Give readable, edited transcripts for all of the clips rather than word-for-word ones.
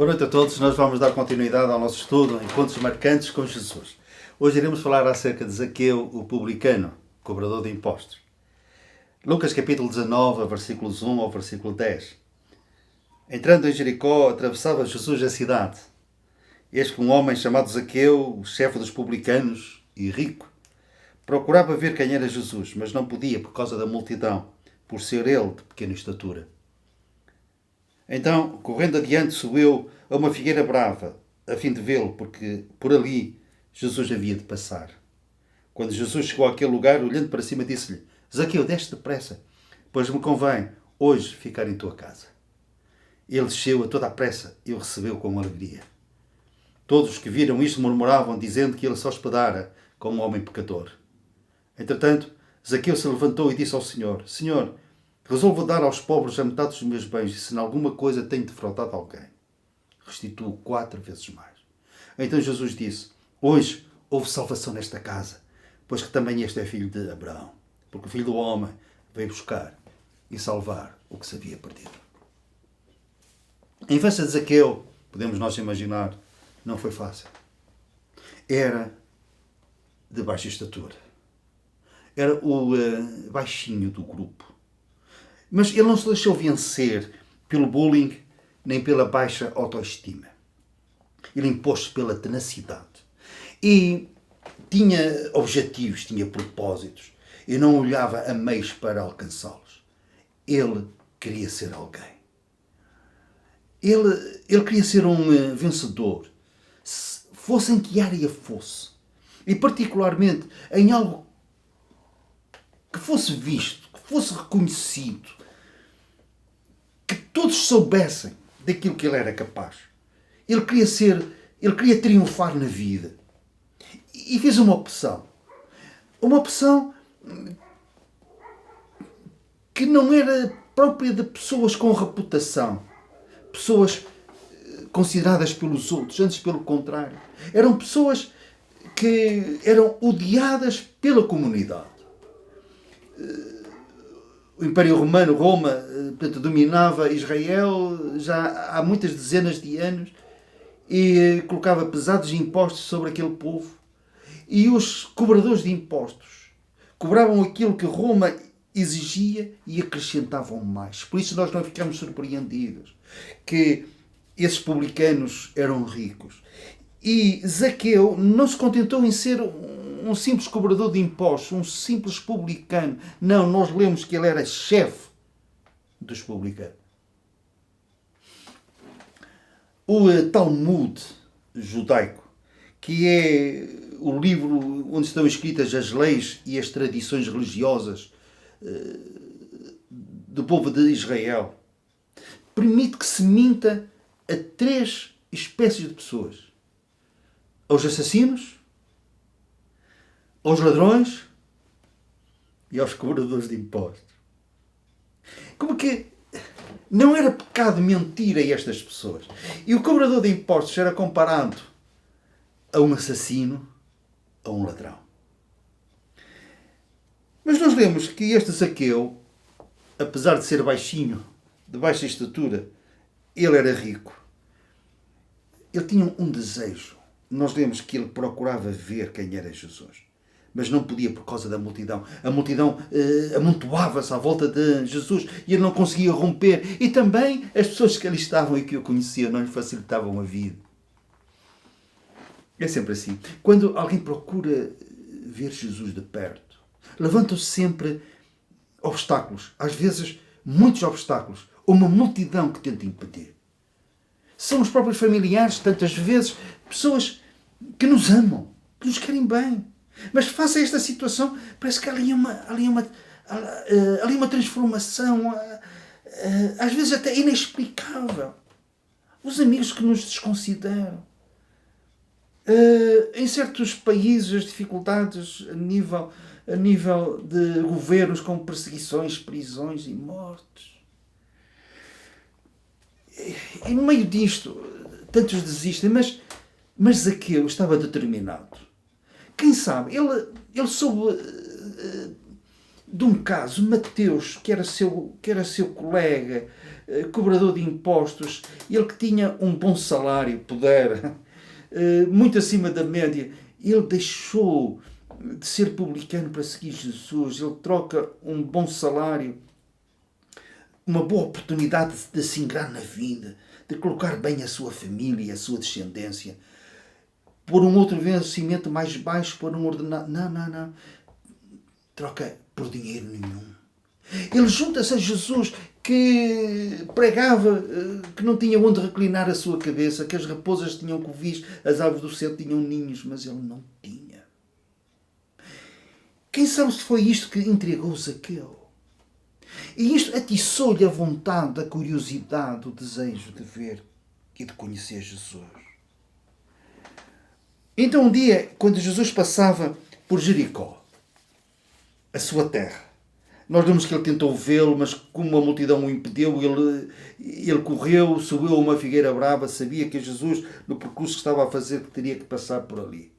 Boa noite a todos. Nós vamos dar continuidade ao nosso estudo Encontros Marcantes com Jesus. Hoje iremos falar acerca de Zaqueu, o publicano, cobrador de impostos. Lucas capítulo 19, versículos 1 ao versículo 10. Entrando em Jericó, atravessava Jesus a cidade. Eis que um homem chamado Zaqueu, o chefe dos publicanos e rico, procurava ver quem era Jesus, mas não podia por causa da multidão, por ser ele de pequena estatura. Então, correndo adiante, subiu a uma figueira brava, a fim de vê-lo, porque por ali Jesus havia de passar. Quando Jesus chegou àquele lugar, olhando para cima, disse-lhe: Zaqueu, desce depressa, pois me convém hoje ficar em tua casa. Ele desceu a toda a pressa e o recebeu com alegria. Todos os que viram isto murmuravam, dizendo que ele se hospedara como um homem pecador. Entretanto, Zaqueu se levantou e disse ao Senhor: Senhor, resolvo dar aos pobres a metade dos meus bens, e se em alguma coisa tenho defraudado alguém, restituo 4 vezes mais. Então Jesus disse: Hoje houve salvação nesta casa, pois que também este é filho de Abraão, porque o Filho do Homem veio buscar e salvar o que se havia perdido. A infância de Zaqueu, podemos nós imaginar, não foi fácil. Era de baixa estatura. Era o baixinho do grupo. Mas ele não se deixou vencer pelo bullying nem pela baixa autoestima. Ele impôs-se pela tenacidade. E tinha objetivos, tinha propósitos. E não olhava a meios para alcançá-los. Ele queria ser alguém. Ele queria ser um vencedor. Fosse em que área fosse. E particularmente em algo que fosse visto, que fosse reconhecido, que todos soubessem daquilo que ele era capaz. Ele queria triunfar na vida. E fez uma opção. Uma opção que não era própria de pessoas com reputação. Pessoas consideradas pelos outros, antes pelo contrário. Eram pessoas que eram odiadas pela comunidade. O Império Romano, Roma, portanto, dominava Israel já há muitas dezenas de anos e colocava pesados impostos sobre aquele povo. E os cobradores de impostos cobravam aquilo que Roma exigia e acrescentavam mais. Por isso nós não ficamos surpreendidos que esses publicanos eram ricos. E Zaqueu não se contentou em ser um simples cobrador de impostos, um simples publicano. Não, nós lemos que ele era chefe dos publicanos. O Talmud judaico, que é o livro onde estão escritas as leis e as tradições religiosas do povo de Israel, permite que se minta a 3 espécies de pessoas: aos assassinos, aos ladrões e aos cobradores de impostos. Como que não era pecado mentir a estas pessoas? E o cobrador de impostos era comparado a um assassino, a um ladrão. Mas nós vemos que este Zaqueu, apesar de ser baixinho, de baixa estatura, ele era rico. Ele tinha um desejo. Nós vemos que ele procurava ver quem era Jesus, mas não podia por causa da multidão. A multidão amontoava-se à volta de Jesus e ele não conseguia romper. E também as pessoas que ali estavam e que o conheciam não lhe facilitavam a vida. É sempre assim. Quando alguém procura ver Jesus de perto, levantam-se sempre obstáculos. Às vezes, muitos obstáculos. Uma multidão que tenta impedir. São os próprios familiares, tantas vezes, pessoas que nos amam, que nos querem bem. Mas face a esta situação, parece que há ali uma transformação, às vezes até inexplicável. Os amigos que nos desconsideram. Em certos países, as dificuldades a nível de governos com perseguições, prisões e mortes. E no meio disto, tantos desistem, mas Zaqueu estava determinado. Quem sabe, ele soube de um caso, Mateus, que era seu colega, cobrador de impostos, ele que tinha um bom salário, poder, muito acima da média, ele deixou de ser publicano para seguir Jesus. Ele troca um bom salário, uma boa oportunidade de se ingrar na vida, de colocar bem a sua família e a sua descendência, por um outro vencimento mais baixo, por um ordenado. Não. Troca por dinheiro nenhum. Ele junta-se a Jesus, que pregava que não tinha onde reclinar a sua cabeça, que as raposas tinham covis, as aves do céu tinham ninhos, mas ele não tinha. Quem sabe se foi isto que intrigou Zaqueu? E isto atiçou-lhe a vontade, a curiosidade, o desejo de ver e de conhecer Jesus. Então um dia, quando Jesus passava por Jericó, a sua terra, nós vemos que ele tentou vê-lo, mas como a multidão o impediu, ele correu, subiu a uma figueira brava, sabia que Jesus, no percurso que estava a fazer, que teria que passar por ali.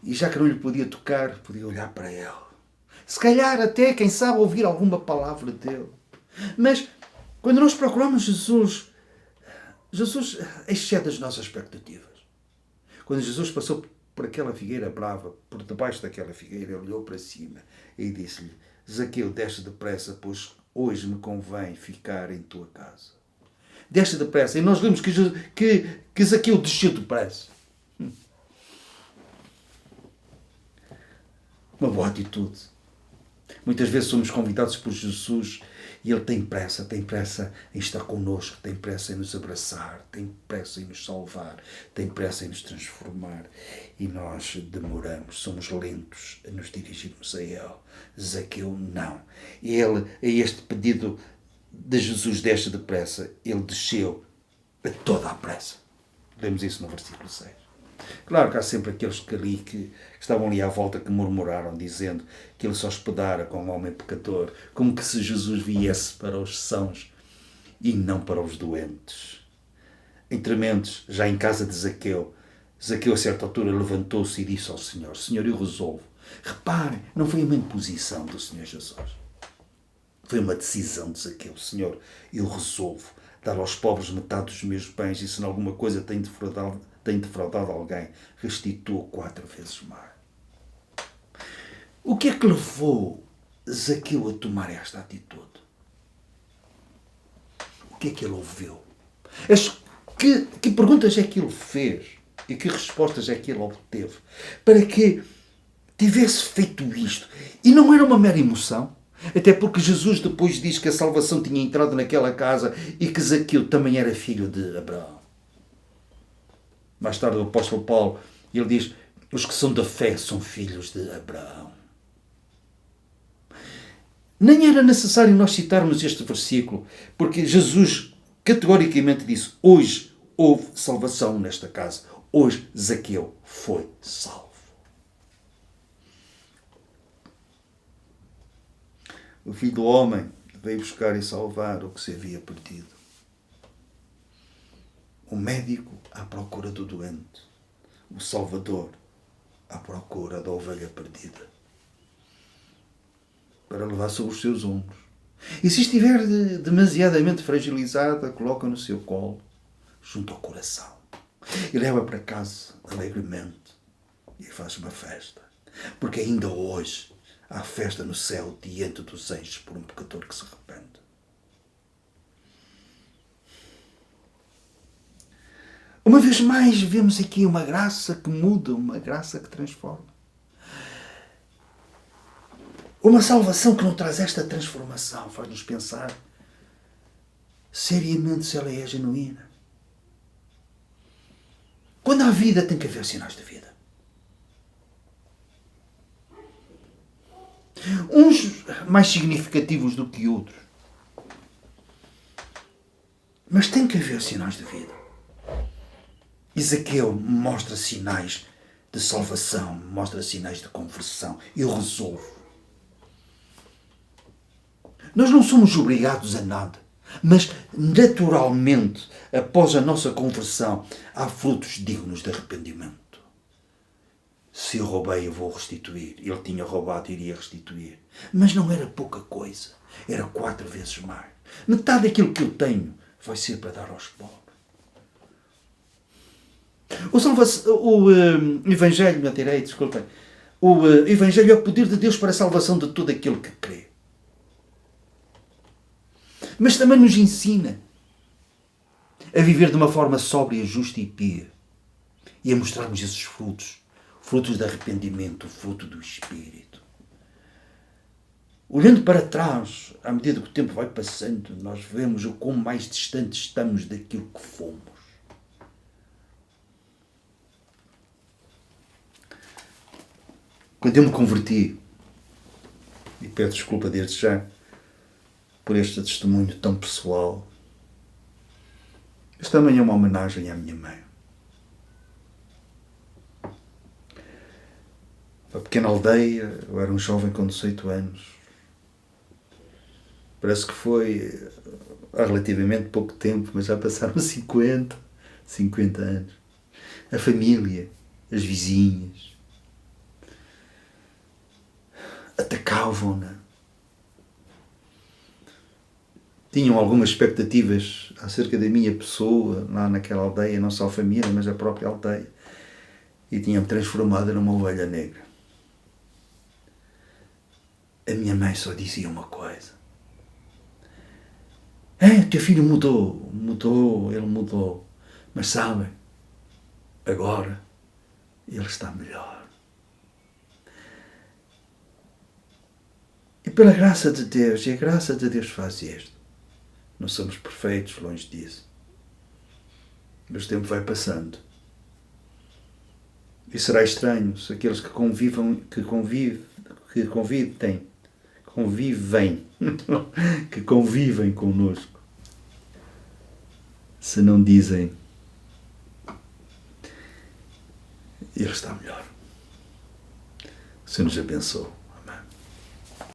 E já que não lhe podia tocar, podia olhar para ele. Se calhar até, quem sabe, ouvir alguma palavra dele. Mas, quando nós procuramos Jesus excede as nossas expectativas. Quando Jesus passou por aquela figueira brava, por debaixo daquela figueira, ele olhou para cima e disse-lhe: Zaqueu, desce depressa, pois hoje me convém ficar em tua casa. Desce depressa. E nós vemos que Zaqueu desceu depressa. Uma boa atitude. Muitas vezes somos convidados por Jesus e ele tem pressa em estar connosco, tem pressa em nos abraçar, tem pressa em nos salvar, tem pressa em nos transformar. E nós demoramos, somos lentos a nos dirigirmos a ele. Zaqueu não. Ele, a este pedido de Jesus, desce depressa, ele desceu a toda a pressa. Lemos isso no versículo 6. Claro que há sempre aqueles que estavam ali à volta que murmuraram, dizendo que ele se hospedara com um homem pecador, como que se Jesus viesse para os sãos e não para os doentes. Entre mentes, já em casa de Zaqueu, a certa altura levantou-se e disse ao Senhor: Senhor, eu resolvo. Reparem, não foi uma imposição do Senhor Jesus. Foi uma decisão de Zaqueu: Senhor, eu resolvo dar aos pobres metade dos meus bens e se em alguma coisa tenho defraudado alguém, restituo 4 vezes mais. O que é que levou Zaqueu a tomar esta atitude? O que é que ele ouviu? Que perguntas é que ele fez? E que respostas é que ele obteve? Para que tivesse feito isto. E não era uma mera emoção. Até porque Jesus depois diz que a salvação tinha entrado naquela casa e que Zaqueu também era filho de Abraão. Mais tarde o apóstolo Paulo, ele diz: os que são da fé são filhos de Abraão. Nem era necessário nós citarmos este versículo, porque Jesus categoricamente disse: hoje houve salvação nesta casa. Hoje Zaqueu foi salvo. O Filho do Homem veio buscar e salvar o que se havia perdido. O médico à procura do doente. O Salvador à procura da ovelha perdida. Para levar sobre os seus ombros. E se estiver demasiadamente fragilizada, coloca no seu colo, junto ao coração. E leva para casa alegremente. E faz uma festa. Porque ainda hoje há festa no céu diante dos anjos por um pecador que se arrepende. Uma vez mais vemos aqui uma graça que muda, uma graça que transforma. Uma salvação que não traz esta transformação, faz-nos pensar seriamente se ela é genuína. Quando há vida tem que haver sinais de vida. Uns mais significativos do que outros. Mas tem que haver sinais de vida. Zaqueu mostra sinais de salvação, mostra sinais de conversão. Eu resolvo. Nós não somos obrigados a nada, mas naturalmente, após a nossa conversão, há frutos dignos de arrependimento. Se eu roubei, eu vou restituir. Ele tinha roubado, iria restituir. Mas não era pouca coisa. Era 4 vezes mais. Metade daquilo que eu tenho vai ser para dar aos pobres. O Evangelho, me atirei, desculpem. O Evangelho é o poder de Deus para a salvação de todo aquele que crê. Mas também nos ensina a viver de uma forma sóbria, justa e pia. E a mostrarmos esses frutos. Frutos de arrependimento, fruto do Espírito. Olhando para trás, à medida que o tempo vai passando, nós vemos o quão mais distantes estamos daquilo que fomos. Quando eu me converti, e peço desculpa desde já por este testemunho tão pessoal, esta manhã é uma homenagem à minha mãe. Uma pequena aldeia, eu era um jovem com 18 anos. Parece que foi há relativamente pouco tempo, mas já passaram 50 anos. A família, as vizinhas, atacavam-na. Tinham algumas expectativas acerca da minha pessoa lá naquela aldeia, não só a família, mas a própria aldeia. E tinham-me transformado numa ovelha negra. A minha mãe só dizia uma coisa. Teu filho mudou, ele mudou. Mas sabem, agora ele está melhor. E pela graça de Deus, e a graça de Deus faz isto. Não somos perfeitos, longe disso. Mas o tempo vai passando. E será estranho se aqueles que convivem, que convivem connosco, se não dizem, ele está melhor. O Senhor nos abençoe.